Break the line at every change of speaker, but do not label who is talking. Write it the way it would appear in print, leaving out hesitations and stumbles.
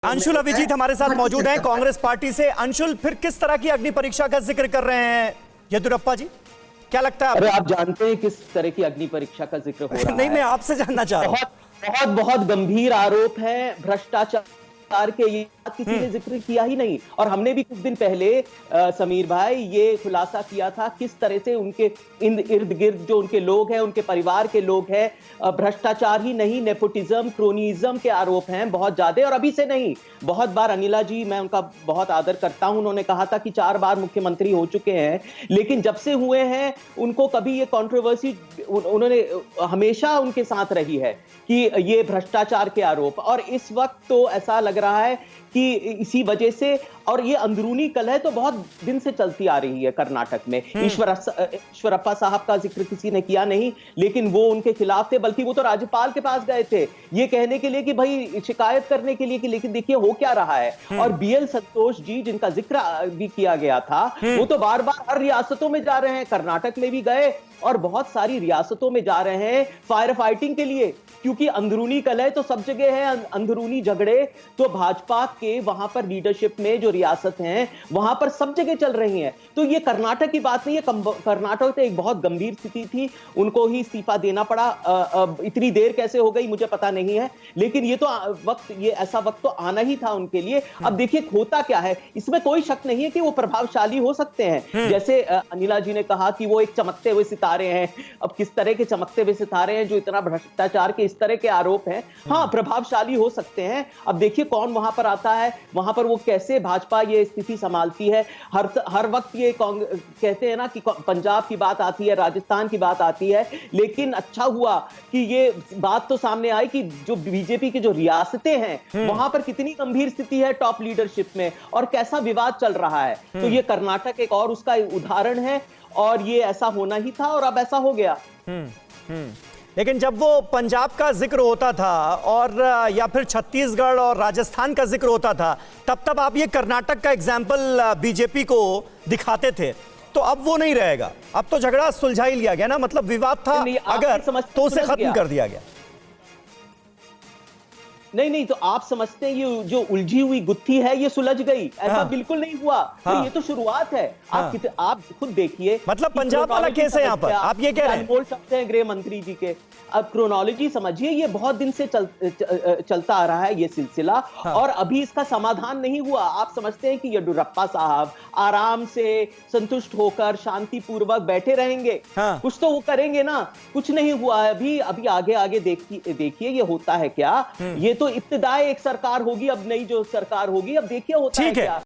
अंशुल अभिजीत हमारे साथ मौजूद हैं कांग्रेस पार्टी से। अंशुल, फिर किस तरह की अग्नि परीक्षा का जिक्र कर रहे हैं येदियुरप्पा जी, क्या लगता है?
अरे आप जानते हैं किस तरह की अग्नि परीक्षा का जिक्र हो रहा
नहीं,
है?
मैं आपसे जानना चाह रहा हूं।
बहुत बहुत बहुत गंभीर आरोप है भ्रष्टाचार के। ये किसी ने जिक्र किया ही नहीं। और हमने भी कुछ दिन पहले समीर भाई ये खुलासा किया था किस तरह से उनके इर्द गिर्द जो उनके लोग हैं, उनके परिवार के लोग हैं, भ्रष्टाचार ही नहीं नेपोटिज्म क्रोनिज्म के आरोप हैं बहुत ज्यादा। और अभी से नहीं, बहुत बार अनिला जी, मैं उनका बहुत आदर करता हूं, उन्होंने कहा था कि 4 बार मुख्यमंत्री हो चुके हैं, लेकिन जब से हुए हैं उनको कभी ये कंट्रोवर्सी उन्होंने हमेशा उनके साथ रही है कि ये भ्रष्टाचार के आरोप। और इस वक्त तो ऐसा लग रहा है कि इसी वजह से, और ये अंदरूनी कलह तो बहुत दिन से चलती आ रही है कर्नाटक में। ईश्वरप्पा साहब का जिक्र किसी ने किया नहीं, लेकिन वो उनके खिलाफ थे, बल्कि वो तो राज्यपाल के पास गए थे ये कहने के लिए कि भाई शिकायत करने के लिए कि लेकिन देखिए हो क्या रहा है। और बीएल संतोष जी, जिनका जिक्र भी किया गया था, वो तो बार बार हर रियासतों में जा रहे हैं, कर्नाटक में भी गए और बहुत सारी रियासतों में जा रहे हैं फायर फाइटिंग के लिए, क्योंकि अंदरूनी कलह तो सब जगह है। अंदरूनी झगड़े तो भाजपा के वहां पर लीडरशिप में जो रियासत हैं वहां पर सब जगह चल रही हैं। तो ये कर्नाटक की बात नहीं है, कर्नाटक तो एक बहुत गंभीर स्थिति थी, उनको ही इस्तीफा देना पड़ा। इतनी देर कैसे हो गई मुझे पता नहीं है, लेकिन ये तो वक्त, ये ऐसा वक्त तो आना ही था उनके लिए। अब देखिए होता क्या है, इसमें कोई शक नहीं है कि वो प्रभावशाली हो सकते हैं। जैसे अनिला जी ने कहा कि वो एक चमकते हुए सितारे हैं। अब किस तरह के चमकते हुए सितारे हैं जो इतना भ्रष्टाचार के इस तरह के आरोप हैं? हाँ, प्रभावशाली हो सकते हैं। अब देखिए कौन वहां पर आता है, वहां पर वो कैसे भाजपा ये स्थिति संभालती है। हर वक्त ये कहते हैं ना कि पंजाब की बात आती है, राजस्थान की बात आती है, लेकिन अच्छा हुआ कि ये बात तो सामने आई कि जो बीजेपी की जो रियासतें हैं वहां पर कितनी गंभीर स्थिति है टॉप लीडरशिप में और कैसा विवाद चल रहा है। तो ये कर्नाटक एक और उसका उदाहरण है, और ये ऐसा होना ही था और अब ऐसा हो गया।
लेकिन जब वो पंजाब का जिक्र होता था और या फिर छत्तीसगढ़ और राजस्थान का जिक्र होता था, तब आप ये कर्नाटक का एग्जाम्पल बीजेपी को दिखाते थे। तो अब वो नहीं रहेगा, अब तो झगड़ा सुलझा ही लिया गया ना, मतलब विवाद था अगर तो उसे खत्म कर दिया गया।
नहीं, तो आप समझते हैं ये जो उलझी हुई गुत्थी है ये सुलझ गई? ऐसा बिल्कुल नहीं हुआ। तो ये तो शुरुआत है। आप खुद देखिए,
मतलब पंजाब वाला केस है यहाँ पर, आप ये कह रहे हैं?
बोल सकते हैं गृह मंत्री जी के। अब क्रोनोलॉजी समझिए, ये बहुत दिन से चलता आ रहा है ये सिलसिला, और अभी इसका समाधान नहीं हुआ। आप समझते हैं कि येदियुरप्पा साहब आराम से संतुष्ट होकर शांतिपूर्वक बैठे रहेंगे? कुछ तो वो करेंगे ना। कुछ नहीं हुआ है अभी आगे देखिए ये होता है क्या। ये तो इब्तिदाई एक सरकार होगी, अब नई जो सरकार होगी, अब देखिए होता है क्या।